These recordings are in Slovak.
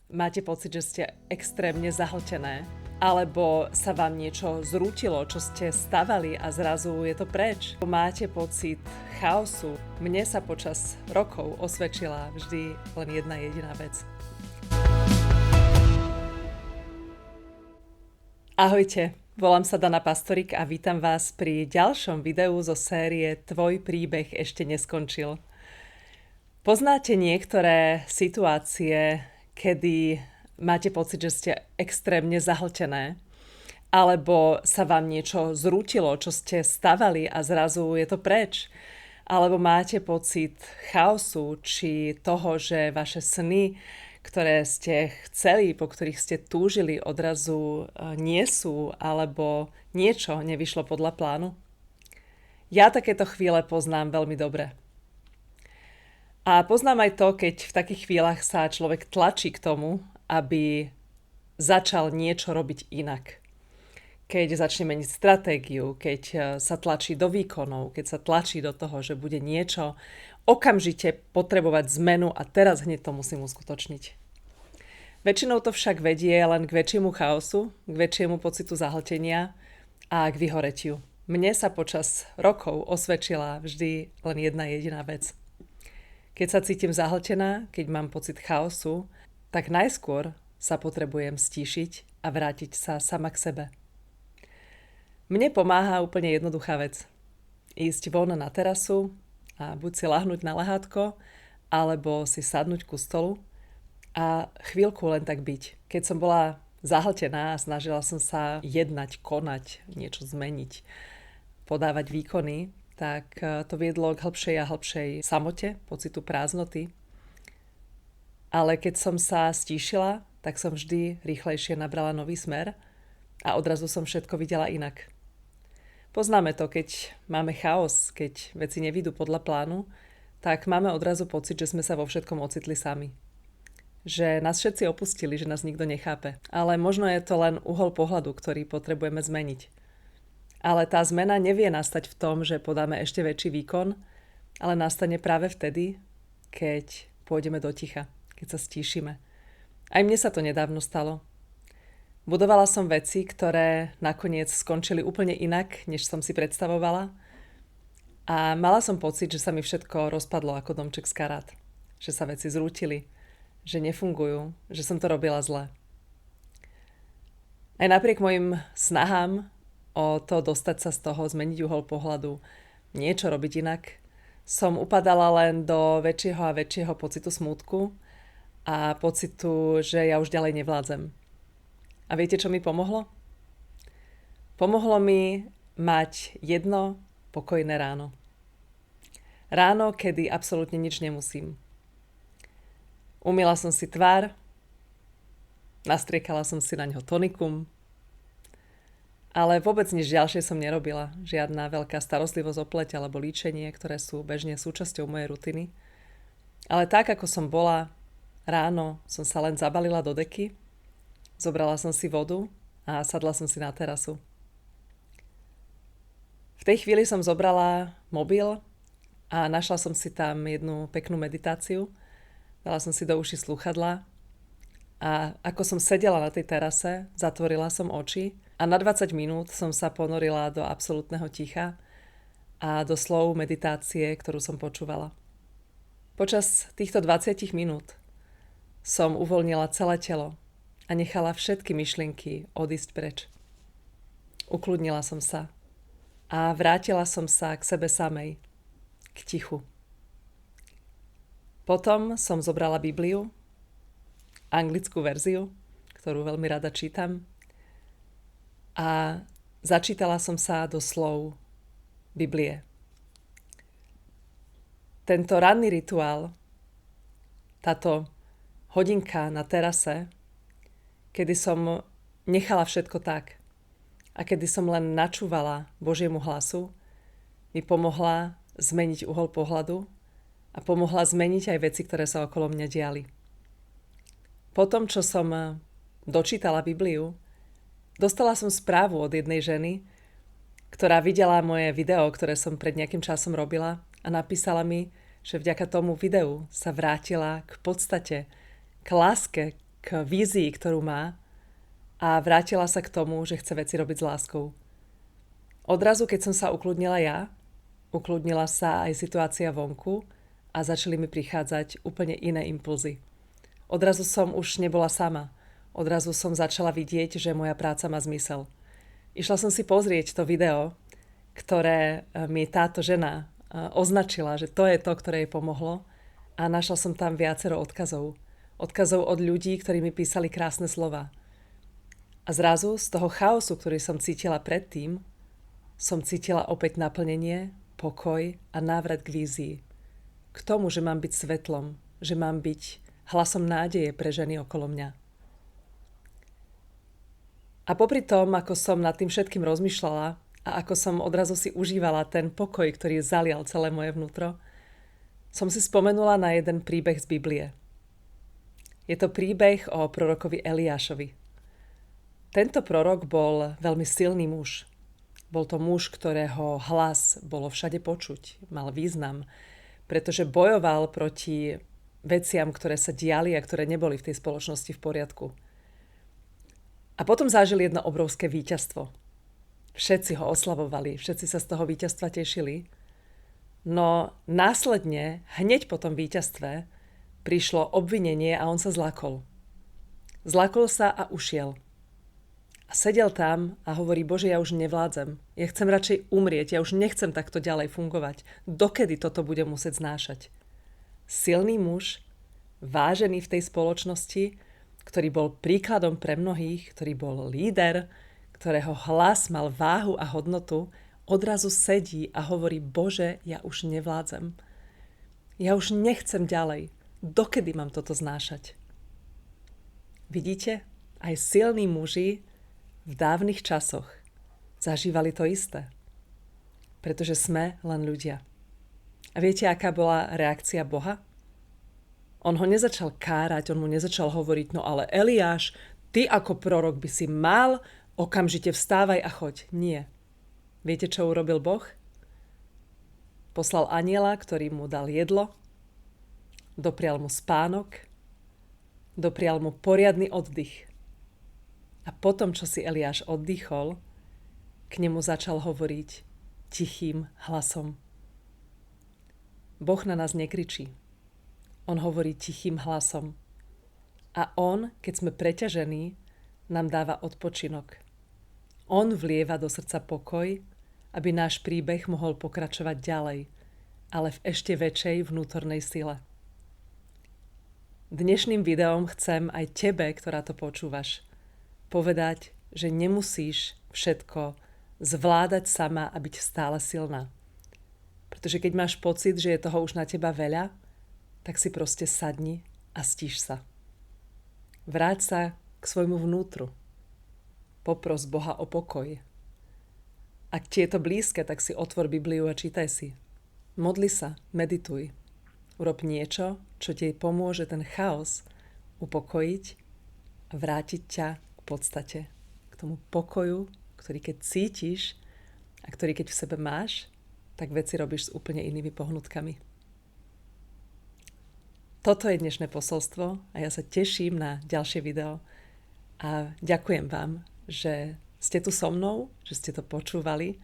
Máte pocit, že ste extrémne zahltené? Alebo sa vám niečo zrútilo, čo ste stavali a zrazu je to preč? Máte pocit chaosu? Mne sa počas rokov osvedčila vždy len jedna jediná vec. Ahojte, volám sa Dana Pastorik a vítam vás pri ďalšom videu zo série Tvoj príbeh ešte neskončil. Poznáte niektoré situácie, kedy máte pocit, že ste extrémne zahltené, alebo sa vám niečo zrútilo, čo ste stavali a zrazu je to preč, alebo máte pocit chaosu, či toho, že vaše sny, ktoré ste chceli, po ktorých ste túžili, odrazu nie sú, alebo niečo nevyšlo podľa plánu? Ja takéto chvíle poznám veľmi dobre. A poznám aj to, keď v takých chvíľach sa človek tlačí k tomu, aby začal niečo robiť inak. Keď začne meniť stratégiu, keď sa tlačí do výkonov, keď sa tlačí do toho, že bude niečo okamžite potrebovať zmenu a teraz hneď to musím uskutočniť. Väčšinou to však vedie len k väčšiemu chaosu, k väčšiemu pocitu zahltenia a k vyhoretiu. Mne sa počas rokov osvedčila vždy len jedna jediná vec. Keď sa cítim zahltená, keď mám pocit chaosu, tak najskôr sa potrebujem stíšiť a vrátiť sa sama k sebe. Mne pomáha úplne jednoduchá vec. Ísť von na terasu a buď si lahnúť na lehátko, alebo si sadnúť ku stolu a chvíľku len tak byť. Keď som bola zahltená a snažila som sa jednať, konať, niečo zmeniť, podávať výkony, tak to viedlo k hĺbšej a hĺbšej samote, pocitu prázdnoty. Ale keď som sa stíšila, tak som vždy rýchlejšie nabrala nový smer a odrazu som všetko videla inak. Poznáme to, keď máme chaos, keď veci nevídu podľa plánu, tak máme odrazu pocit, že sme sa vo všetkom ocitli sami. Že nás všetci opustili, že nás nikto nechápe. Ale možno je to len uhol pohľadu, ktorý potrebujeme zmeniť. Ale tá zmena nevie nastať v tom, že podáme ešte väčší výkon, ale nastane práve vtedy, keď pôjdeme do ticha, keď sa stíšime. Aj mne sa to nedávno stalo. Budovala som veci, ktoré nakoniec skončili úplne inak, než som si predstavovala. A mala som pocit, že sa mi všetko rozpadlo ako domček z karát. Že sa veci zrútili, že nefungujú, že som to robila zle. Aj napriek mojim snahám o to dostať sa z toho, zmeniť uhol pohľadu, niečo robiť inak, som upadala len do väčšieho a väčšieho pocitu smútku a pocitu, že ja už ďalej nevládzem. A viete, čo mi pomohlo? Pomohlo mi mať jedno pokojné ráno. Ráno, kedy absolútne nič nemusím. Umyla som si tvár, nastriekala som si na ňo tonikum, ale vôbec nič ďalšie som nerobila. Žiadna veľká starostlivosť o pleť alebo líčenie, ktoré sú bežne súčasťou mojej rutiny. Ale tak, ako som bola, ráno som sa len zabalila do deky, zobrala som si vodu a sadla som si na terasu. V tej chvíli som zobrala mobil a našla som si tam jednu peknú meditáciu. Dala som si do uši slúchadlá a ako som sedela na tej terase, zatvorila som oči a na 20 minút som sa ponorila do absolútneho ticha a do slov meditácie, ktorú som počúvala. Počas týchto 20 minút som uvoľnila celé telo a nechala všetky myšlienky odísť preč. Ukludnila som sa a vrátila som sa k sebe samej, k tichu. Potom som zobrala Bibliu, anglickú verziu, ktorú veľmi rada čítam, a začítala som sa do slov Biblie. Tento ranný rituál, táto hodinka na terase, kedy som nechala všetko tak a kedy som len načúvala Božiemu hlasu, mi pomohla zmeniť uhol pohľadu a pomohla zmeniť aj veci, ktoré sa okolo mňa diali. Potom, čo som dočítala Bibliu, dostala som správu od jednej ženy, ktorá videla moje video, ktoré som pred nejakým časom robila a napísala mi, že vďaka tomu videu sa vrátila k podstate, k láske, k k vízii, ktorú má a vrátila sa k tomu, že chce veci robiť s láskou. Odrazu, keď som sa ukludnila ja, ukludnila sa aj situácia vonku a začali mi prichádzať úplne iné impulzy. Odrazu som už nebola sama. Odrazu som začala vidieť, že moja práca má zmysel. Išla som si pozrieť to video, ktoré mi táto žena označila, že to je to, ktoré jej pomohlo, a našla som tam viacero odkazov. Odkazov od ľudí, ktorí mi písali krásne slova. A zrazu z toho chaosu, ktorý som cítila predtým, som cítila opäť naplnenie, pokoj a návrat k vízii. K tomu, že mám byť svetlom, že mám byť hlasom nádeje pre ženy okolo mňa. A popri tom, ako som nad tým všetkým rozmýšľala a ako som odrazu si užívala ten pokoj, ktorý zalial celé moje vnútro, som si spomenula na jeden príbeh z Biblie. Je to príbeh o prorokovi Eliášovi. Tento prorok bol veľmi silný muž. Bol to muž, ktorého hlas bolo všade počuť, mal význam, pretože bojoval proti veciam, ktoré sa diali a ktoré neboli v tej spoločnosti v poriadku. A potom zažil jedno obrovské víťazstvo. Všetci ho oslavovali, všetci sa z toho víťazstva tešili. No následne, hneď po tom víťazstve, prišlo obvinenie a on sa zlakol. Zlakol sa a ušiel. A sedel tam a hovorí: Bože, ja už nevládzem. Ja chcem radšej umrieť, ja už nechcem takto ďalej fungovať. Dokedy toto budem musieť znášať? Silný muž, vážený v tej spoločnosti, ktorý bol príkladom pre mnohých, ktorý bol líder, ktorého hlas mal váhu a hodnotu, odrazu sedí a hovorí: Bože, ja už nevládzem. Ja už nechcem ďalej. Dokedy mám toto znášať? Vidíte? Aj silní muži v dávnych časoch zažívali to isté. Pretože sme len ľudia. A viete, aká bola reakcia Boha? On ho nezačal kárať, on mu nezačal hovoriť: no ale Eliáš, ty ako prorok by si mal, okamžite vstávaj a choď. Nie. Viete, čo urobil Boh? Poslal anjela, ktorý mu dal jedlo, doprial mu spánok, doprial mu poriadny oddych. A potom, čo si Eliáš oddychol, k nemu začal hovoriť tichým hlasom. Boh na nás nekričí. On hovorí tichým hlasom. A on, keď sme preťažení, nám dáva odpočinok. On vlieva do srdca pokoj, aby náš príbeh mohol pokračovať ďalej, ale v ešte väčšej vnútornej sile. Dnešným videom chcem aj tebe, ktorá to počúvaš, povedať, že nemusíš všetko zvládať sama a byť stále silná. Pretože keď máš pocit, že je toho už na teba veľa, tak si proste sadni a stíš sa. Vráť sa k svojmu vnútru. Popros Boha o pokoj. Ak ti je to blízke, tak si otvor Bibliu a čítaj si. Modli sa, medituj. Urob niečo, čo ti pomôže ten chaos upokojiť a vrátiť ťa k podstate. K tomu pokoju, ktorý keď cítiš a ktorý keď v sebe máš, tak veci robíš s úplne inými pohnutkami. Toto je dnešné posolstvo a ja sa teším na ďalšie video a ďakujem vám, že ste tu so mnou, že ste to počúvali,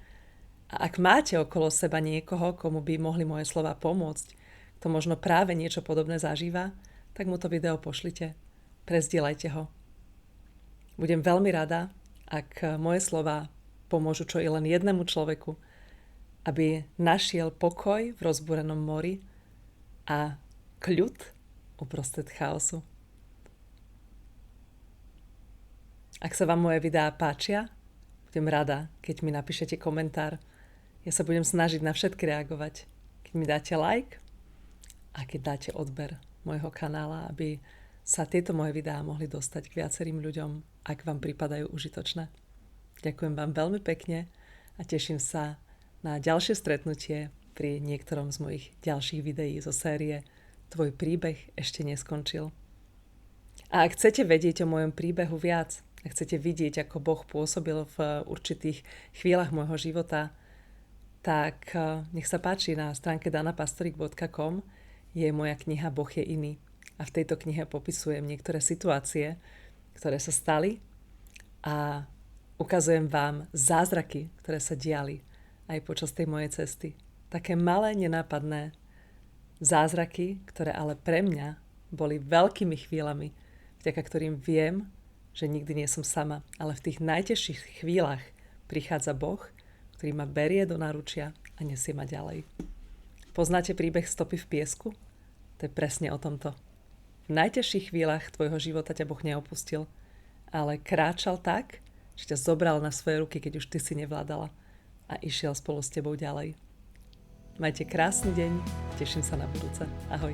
a ak máte okolo seba niekoho, komu by mohli moje slova pomôcť, kto možno práve niečo podobné zažíva, tak mu to video pošlite, prezdieľajte ho. Budem veľmi rada, ak moje slova pomôžu čo i len jednému človeku, aby našiel pokoj v rozbúrenom mori a kľud uprostred chaosu. Ak sa vám moje videá páčia, budem rada, keď mi napíšete komentár. Ja sa budem snažiť na všetky reagovať. Keď mi dáte like a keď dáte odber môjho kanála, aby sa tieto moje videá mohli dostať k viacerým ľuďom, ak vám pripadajú užitočné. Ďakujem vám veľmi pekne a teším sa na ďalšie stretnutie pri niektorom z mojich ďalších videí zo série Tvoj príbeh ešte neskončil. A ak chcete vedieť o mojom príbehu viac, ak chcete vidieť, ako Boh pôsobil v určitých chvíľach môjho života, tak nech sa páči, na stránke danapastorik.com je moja kniha Boh je iný. A v tejto knihe popisujem niektoré situácie, ktoré sa stali a ukazujem vám zázraky, ktoré sa diali aj počas tej mojej cesty. Také malé, nenápadné zázraky, ktoré ale pre mňa boli veľkými chvíľami, vďaka ktorým viem, že nikdy nie som sama, ale v tých najtežších chvíľach prichádza Boh, ktorý ma berie do náručia a nesie ma ďalej. Poznáte príbeh Stopy v piesku? To je presne o tomto. V najtežších chvíľach tvojho života ťa Boh neopustil, ale kráčal tak, že ťa zobral na svoje ruky, keď už ty si nevládala a išiel spolu s tebou ďalej. Majte krásny deň, teším sa na budúce. Ahoj.